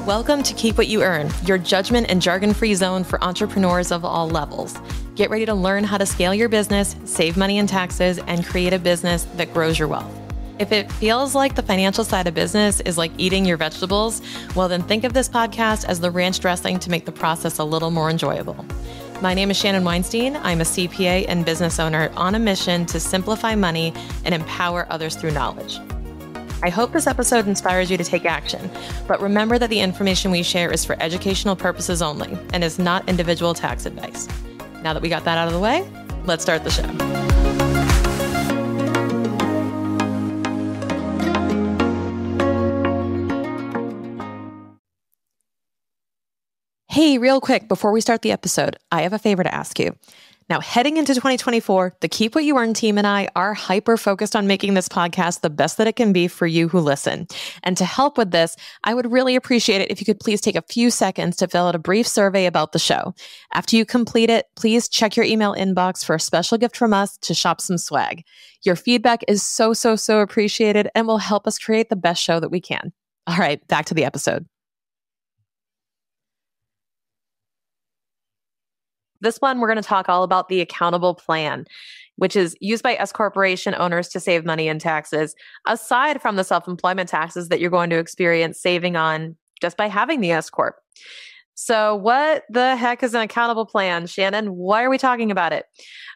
Welcome to Keep What You Earn, your judgment and jargon-free zone for entrepreneurs of all levels. Get ready to learn how to scale your business, save money in taxes, and create a business that grows your wealth. If it feels like the financial side of business is like eating your vegetables, well then think of this podcast as the ranch dressing to make the process a little more enjoyable. My name is Shannon Weinstein. I'm a CPA and business owner on a mission to simplify money and empower others through knowledge. I hope this episode inspires you to take action, but remember that the information we share is for educational purposes only and is not individual tax advice. Now that we got that out of the way, let's start the show. Hey, real quick, before we start the episode, I have a favor to ask you. Now, heading into 2024, the Keep What You Earn team and I are hyper-focused on making this podcast the best that it can be for you who listen. And to help with this, I would really appreciate it if you could please take a few seconds to fill out a brief survey about the show. After you complete it, please check your email inbox for a special gift from us to shop some swag. Your feedback is so appreciated and will help us create the best show that we can. All right, back to the episode. This one, we're going to talk all about the accountable plan, which is used by S Corporation owners to save money in taxes, aside from the self-employment taxes that you're going to experience saving on just by having the S Corp. So what the heck is an accountable plan, Shannon? Why are we talking about it?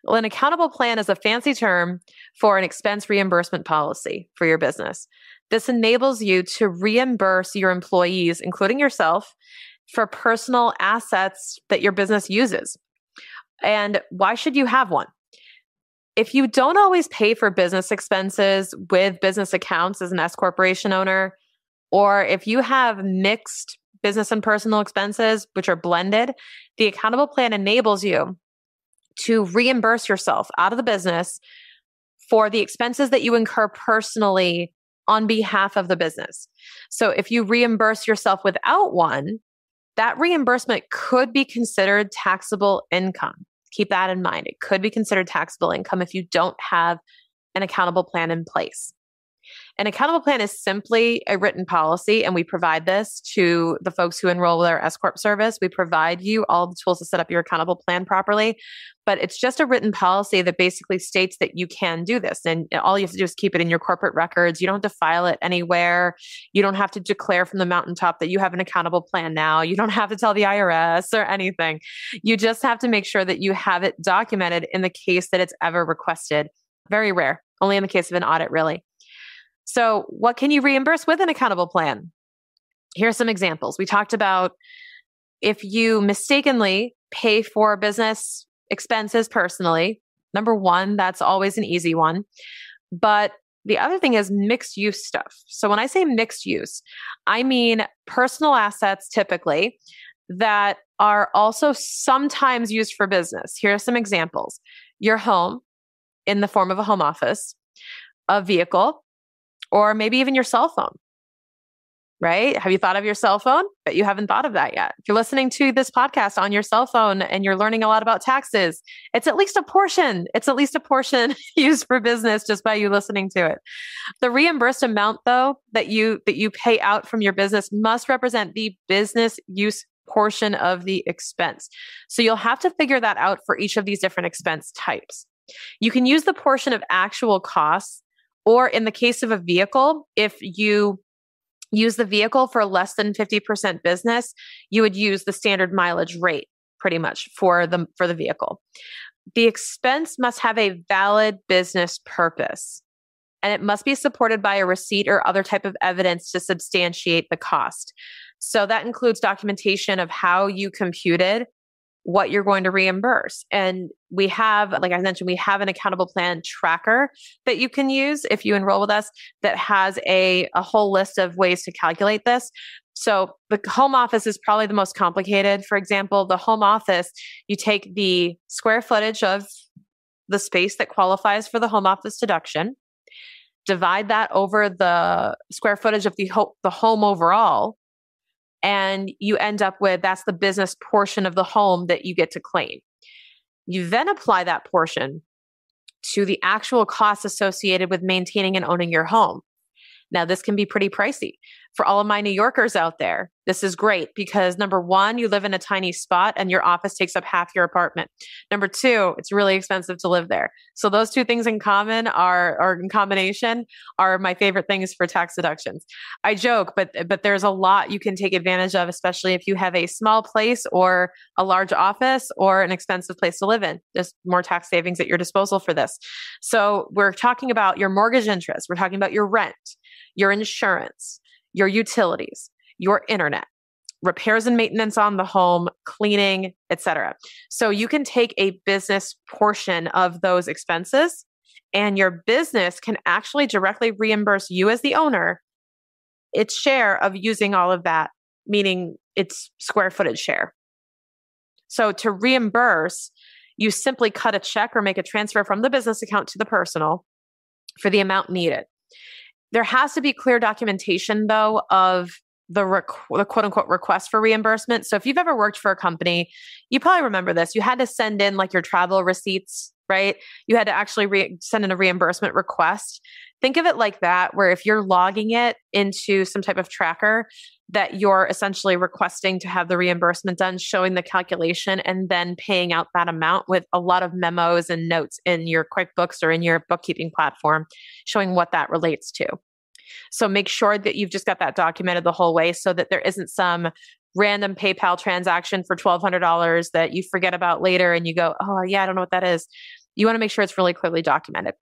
Well, an accountable plan is a fancy term for an expense reimbursement policy for your business. This enables you to reimburse your employees, including yourself, for personal assets that your business uses. And why should you have one? If you don't always pay for business expenses with business accounts as an S Corporation owner, or if you have mixed business and personal expenses, which are blended, the accountable plan enables you to reimburse yourself out of the business for the expenses that you incur personally on behalf of the business. So if you reimburse yourself without one, that reimbursement could be considered taxable income. Keep that in mind. It could be considered taxable income if you don't have an accountable plan in place. An accountable plan is simply a written policy, and we provide this to the folks who enroll with our S Corp service. We provide you all the tools to set up your accountable plan properly, but it's just a written policy that basically states that you can do this. And all you have to do is keep it in your corporate records. You don't have to file it anywhere. You don't have to declare from the mountaintop that you have an accountable plan now. You don't have to tell the IRS or anything. You just have to make sure that you have it documented in the case that it's ever requested. Very rare, only in the case of an audit, really. So what can you reimburse with an accountable plan? Here are some examples. We talked about if you mistakenly pay for business expenses personally. Number one, that's always an easy one. But the other thing is mixed use stuff. So when I say mixed use, I mean personal assets typically that are also sometimes used for business. Here are some examples. Your home in the form of a home office, a vehicle, or maybe even your cell phone, right? Have you thought of your cell phone? But you haven't thought of that yet. If you're listening to this podcast on your cell phone and you're learning a lot about taxes, it's at least a portion. It's at least a portion used for business just by you listening to it. The reimbursed amount, though, that you pay out from your business must represent the business use portion of the expense. So you'll have to figure that out for each of these different expense types. You can use the portion of actual costs. Or in the case of a vehicle, if you use the vehicle for less than 50% business, you would use the standard mileage rate pretty much for the vehicle. The expense must have a valid business purpose, and it must be supported by a receipt or other type of evidence to substantiate the cost. So that includes documentation of how you computed what you're going to reimburse. And we have, like I mentioned, we have an accountable plan tracker that you can use if you enroll with us that has a whole list of ways to calculate this. So the home office is probably the most complicated. For example, the home office, you take the square footage of the space that qualifies for the home office deduction, divide that over the square footage of the home overall, and you end up with, that's the business portion of the home that you get to claim. You then apply that portion to the actual costs associated with maintaining and owning your home. Now, this can be pretty pricey. For all of my New Yorkers out there, this is great because number one, you live in a tiny spot and your office takes up half your apartment. Number two, it's really expensive to live there. So those two things in common or in combination are my favorite things for tax deductions. I joke, but there's a lot you can take advantage of, especially if you have a small place or a large office or an expensive place to live in. There's more tax savings at your disposal for this. So we're talking about your mortgage interest. We're talking about your rent, your insurance, your utilities, your internet, repairs and maintenance on the home, cleaning, etc. So you can take a business portion of those expenses and your business can actually directly reimburse you as the owner its share of using all of that, meaning its square footage share. So to reimburse, you simply cut a check or make a transfer from the business account to the personal for the amount needed. There has to be clear documentation, though, of the quote unquote request for reimbursement. So if you've ever worked for a company, you probably remember this. You had to send in like your travel receipts, right? You had to actually send in a reimbursement request. Think of it like that, where if you're logging it into some type of tracker, that you're essentially requesting to have the reimbursement done, showing the calculation, and then paying out that amount with a lot of memos and notes in your QuickBooks or in your bookkeeping platform, showing what that relates to. So make sure that you've just got that documented the whole way so that there isn't some random PayPal transaction for $1,200 that you forget about later and you go, oh yeah, I don't know what that is. You want to make sure it's really clearly documented.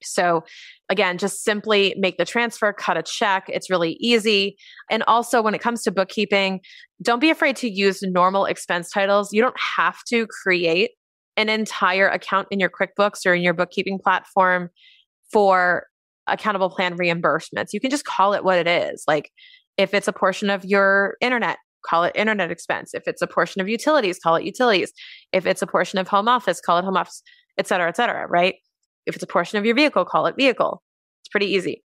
So again, just simply make the transfer, cut a check. It's really easy. And also when it comes to bookkeeping, don't be afraid to use normal expense titles. You don't have to create an entire account in your QuickBooks or in your bookkeeping platform for accountable plan reimbursements. You can just call it what it is. Like if it's a portion of your internet, call it internet expense. If it's a portion of utilities, call it utilities. If it's a portion of home office, call it home office, et cetera, right? If it's a portion of your vehicle, call it vehicle. It's pretty easy.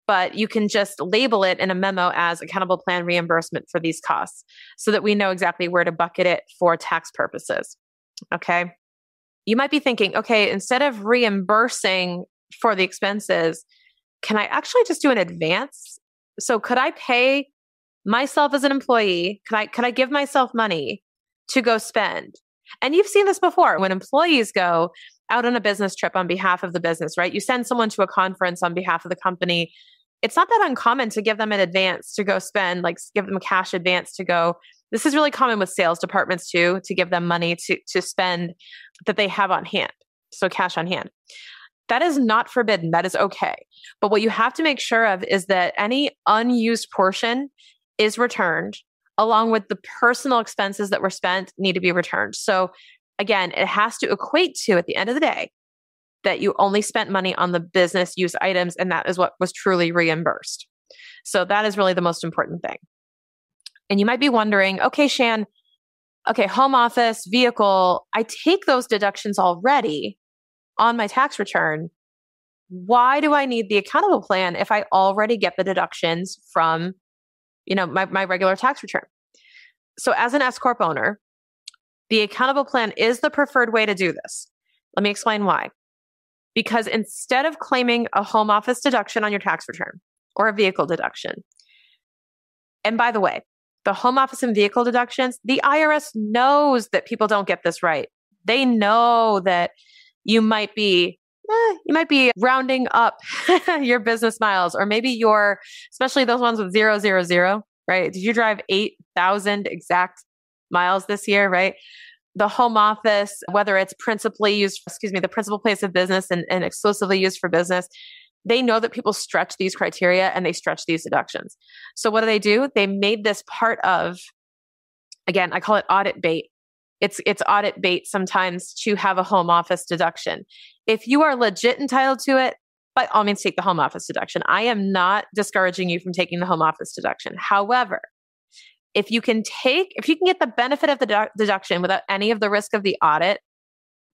But you can just label it in a memo as accountable plan reimbursement for these costs so that we know exactly where to bucket it for tax purposes. Okay. You might be thinking, okay, instead of reimbursing for the expenses, can I actually just do an advance? So could I pay myself as an employee? Could I give myself money to go spend? And you've seen this before when employees go out on a business trip on behalf of the business, right? You send someone to a conference on behalf of the company. It's not that uncommon to give them an advance to go spend, like give them a cash advance to go. This is really common with sales departments too, to give them money to spend that they have on hand. So cash on hand. That is not forbidden. That is okay. But what you have to make sure of is that any unused portion is returned along with the personal expenses that were spent need to be returned. So again, it has to equate to, at the end of the day, that you only spent money on the business use items, and that is what was truly reimbursed. So that is really the most important thing. And you might be wondering, okay, Shan, okay, home office, vehicle, I take those deductions already on my tax return. Why do I need the accountable plan if I already get the deductions from, my regular tax return? So as an S Corp owner, the accountable plan is the preferred way to do this. Let me explain why. Because instead of claiming a home office deduction on your tax return or a vehicle deduction, and by the way, the home office and vehicle deductions, the IRS knows that people don't get this right. They know that you might be rounding up your business miles, or maybe especially those ones with 000, right? Did you drive 8,000 exact miles this year, right? The home office, whether it's the principal place of business and exclusively used for business, they know that people stretch these criteria and they stretch these deductions. So what do? They made this part of, again, I call it audit bait. It's audit bait sometimes to have a home office deduction. If you are legit entitled to it, by all means, take the home office deduction. I am not discouraging you from taking the home office deduction. However, if you can get the benefit of the deduction without any of the risk of the audit,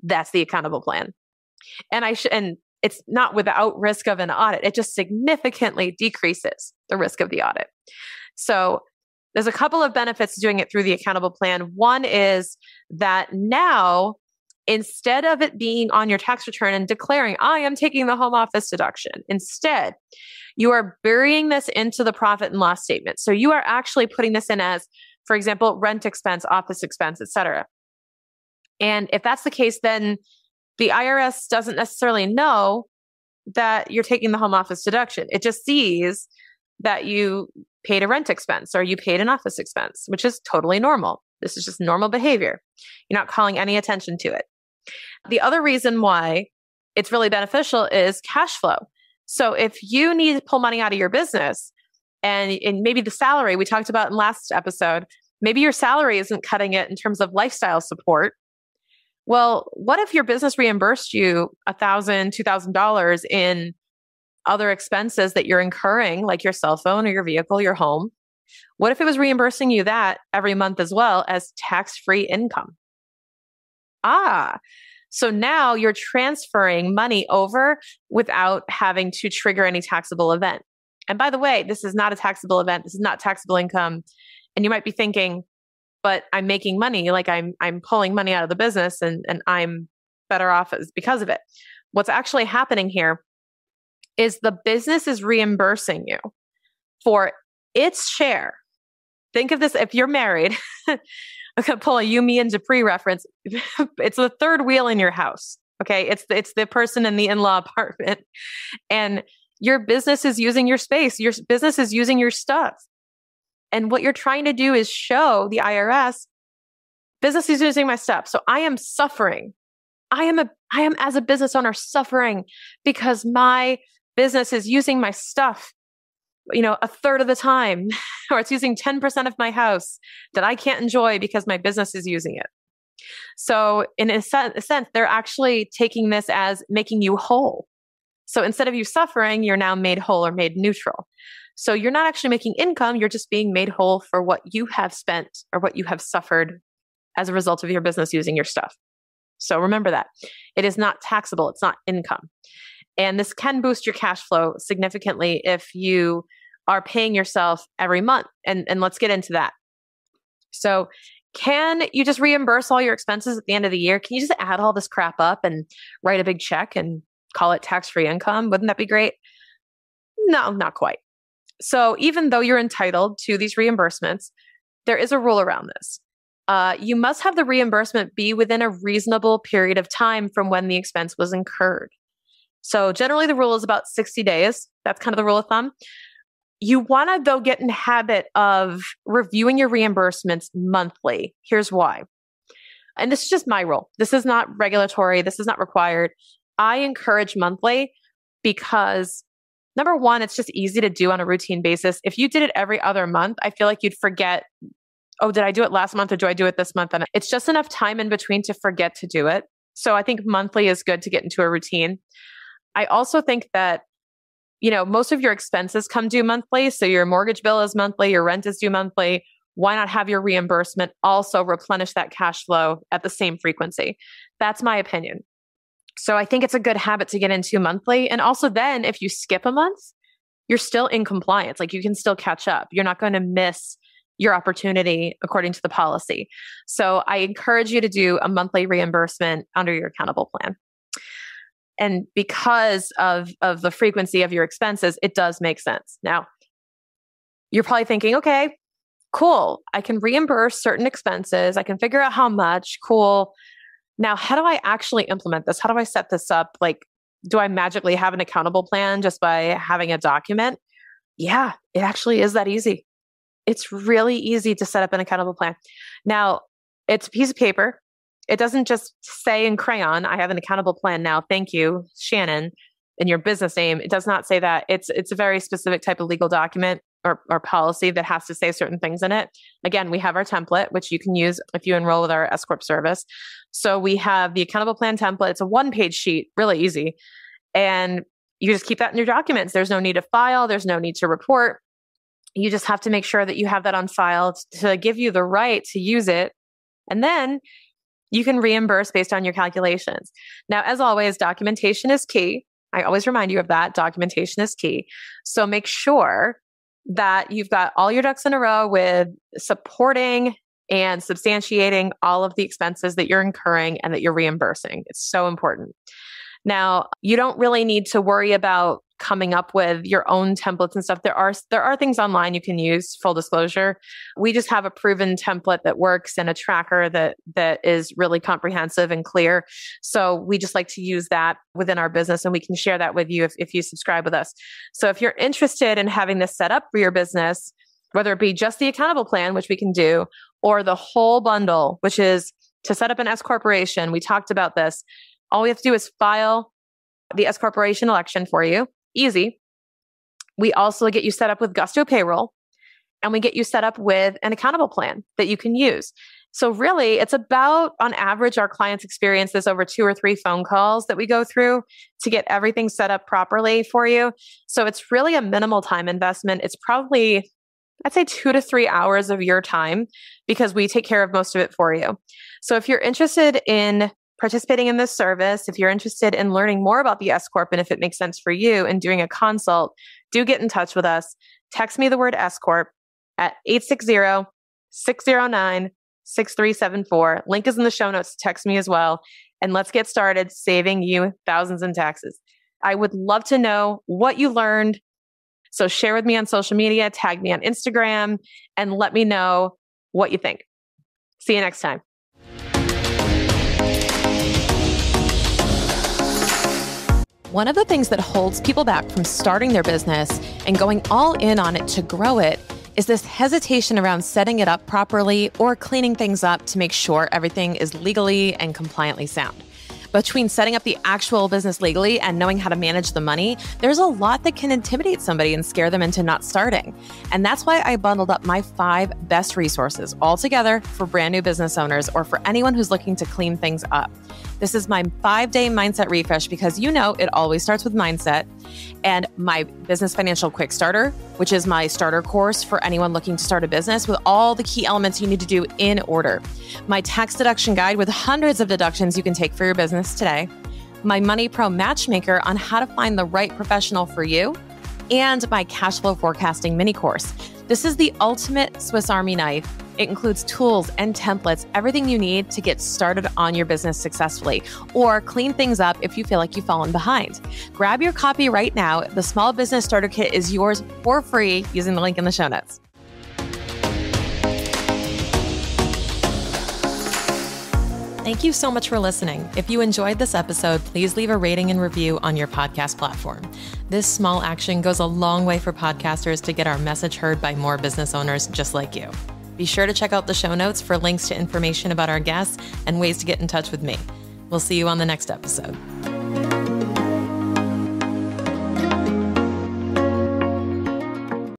that's the accountable plan. And it's not without risk of an audit. It just significantly decreases the risk of the audit. So there's a couple of benefits to doing it through the accountable plan. One is that now Instead of it being on your tax return and declaring, I am taking the home office deduction, instead, you are burying this into the profit and loss statement. So you are actually putting this in as, for example, rent expense, office expense, etc. And if that's the case, then the IRS doesn't necessarily know that you're taking the home office deduction. It just sees that you paid a rent expense or you paid an office expense, which is totally normal. This is just normal behavior. You're not calling any attention to it. The other reason why it's really beneficial is cash flow. So if you need to pull money out of your business and maybe the salary we talked about in last episode, maybe your salary isn't cutting it in terms of lifestyle support. Well, what if your business reimbursed you $1,000, $2,000 in other expenses that you're incurring, like your cell phone or your vehicle, your home? What if it was reimbursing you that every month as well as tax-free income? So now you're transferring money over without having to trigger any taxable event. And by the way, this is not a taxable event. This is not taxable income. And you might be thinking, but I'm making money, like I'm pulling money out of the business and I'm better off because of it. What's actually happening here is the business is reimbursing you for its share. Think of this, if you're married, I'm going to pull a You, Me, and Dupree reference. It's the third wheel in your house. Okay. It's the person in the in-law apartment, and your business is using your space. Your business is using your stuff. And what you're trying to do is show the IRS, business is using my stuff. So I am suffering. I am as a business owner suffering because my business is using my stuff, a third of the time, or it's using 10% of my house that I can't enjoy because my business is using it. So in a sense, they're actually taking this as making you whole. So instead of you suffering, you're now made whole or made neutral. So you're not actually making income, you're just being made whole for what you have spent or what you have suffered as a result of your business using your stuff. So remember that. It is not taxable, it's not income. And this can boost your cash flow significantly if you are paying yourself every month. And let's get into that. So can you just reimburse all your expenses at the end of the year? Can you just add all this crap up and write a big check and call it tax-free income? Wouldn't that be great? No, not quite. So even though you're entitled to these reimbursements, there is a rule around this. You must have the reimbursement be within a reasonable period of time from when the expense was incurred. So generally the rule is about 60 days. That's kind of the rule of thumb. You want to, though, get in the habit of reviewing your reimbursements monthly. Here's why. And this is just my rule. This is not regulatory. This is not required. I encourage monthly because number one, it's just easy to do on a routine basis. If you did it every other month, I feel like you'd forget, oh, did I do it last month or do I do it this month? And it's just enough time in between to forget to do it. So I think monthly is good to get into a routine. I also think that, most of your expenses come due monthly. So your mortgage bill is monthly, your rent is due monthly. Why not have your reimbursement also replenish that cash flow at the same frequency? That's my opinion. So I think it's a good habit to get into monthly. And also then if you skip a month, you're still in compliance. Like you can still catch up. You're not going to miss your opportunity according to the policy. So I encourage you to do a monthly reimbursement under your accountable plan. And because of the frequency of your expenses, it does make sense. Now, you're probably thinking, okay, cool. I can reimburse certain expenses. I can figure out how much. Cool. Now, how do I actually implement this? How do I set this up? Like, do I magically have an accountable plan just by having a document? Yeah, it actually is that easy. It's really easy to set up an accountable plan. Now, it's a piece of paper. It doesn't just say in crayon, I have an accountable plan now. Thank you, Shannon, in your business name. It does not say that. It's a very specific type of legal document or policy that has to say certain things in it. Again, we have our template, which you can use if you enroll with our S Corp service. So we have the accountable plan template. It's a one-page sheet, really easy. And you just keep that in your documents. There's no need to file. There's no need to report. You just have to make sure that you have that on file to give you the right to use it. And then you can reimburse based on your calculations. Now, as always, documentation is key. I always remind you of that. Documentation is key. So make sure that you've got all your ducks in a row with supporting and substantiating all of the expenses that you're incurring and that you're reimbursing. It's so important. Now, you don't really need to worry about coming up with your own templates and stuff. There are things online you can use, full disclosure. We just have a proven template that works and a tracker that is really comprehensive and clear. So we just like to use that within our business, and we can share that with you if you subscribe with us. So if you're interested in having this set up for your business, whether it be just the accountable plan, which we can do, or the whole bundle, which is to set up an S corporation, we talked about this. All we have to do is file the S corporation election for you. Easy. We also get you set up with Gusto Payroll, and we get you set up with an accountable plan that you can use. So really, it's about, on average, our clients experience this over 2 or 3 phone calls that we go through to get everything set up properly for you. So it's really a minimal time investment. It's probably, I'd say 2 to 3 hours of your time, because we take care of most of it for you. So if you're interested in participating in this service, if you're interested in learning more about the S Corp and if it makes sense for you and doing a consult, do get in touch with us. Text me the word S Corp at 860-609-6374. Link is in the show notes. Text me as well. And let's get started saving you thousands in taxes. I would love to know what you learned. So share with me on social media, tag me on Instagram, and let me know what you think. See you next time. One of the things that holds people back from starting their business and going all in on it to grow it is this hesitation around setting it up properly or cleaning things up to make sure everything is legally and compliantly sound. Between setting up the actual business legally and knowing how to manage the money, there's a lot that can intimidate somebody and scare them into not starting. And that's why I bundled up my 5 best resources all together for brand new business owners or for anyone who's looking to clean things up. This is my 5-day mindset refresh, because you know it always starts with mindset, and my business financial quick starter, which is my starter course for anyone looking to start a business with all the key elements you need to do in order. My tax deduction guide with hundreds of deductions you can take for your business today. My Money Pro matchmaker on how to find the right professional for you, and my cash flow forecasting mini course. This is the ultimate Swiss Army knife. It includes tools and templates, everything you need to get started on your business successfully, or clean things up if you feel like you've fallen behind. Grab your copy right now. The Small Business Starter Kit is yours for free using the link in the show notes. Thank you so much for listening. If you enjoyed this episode, please leave a rating and review on your podcast platform. This small action goes a long way for podcasters to get our message heard by more business owners just like you. Be sure to check out the show notes for links to information about our guests and ways to get in touch with me. We'll see you on the next episode.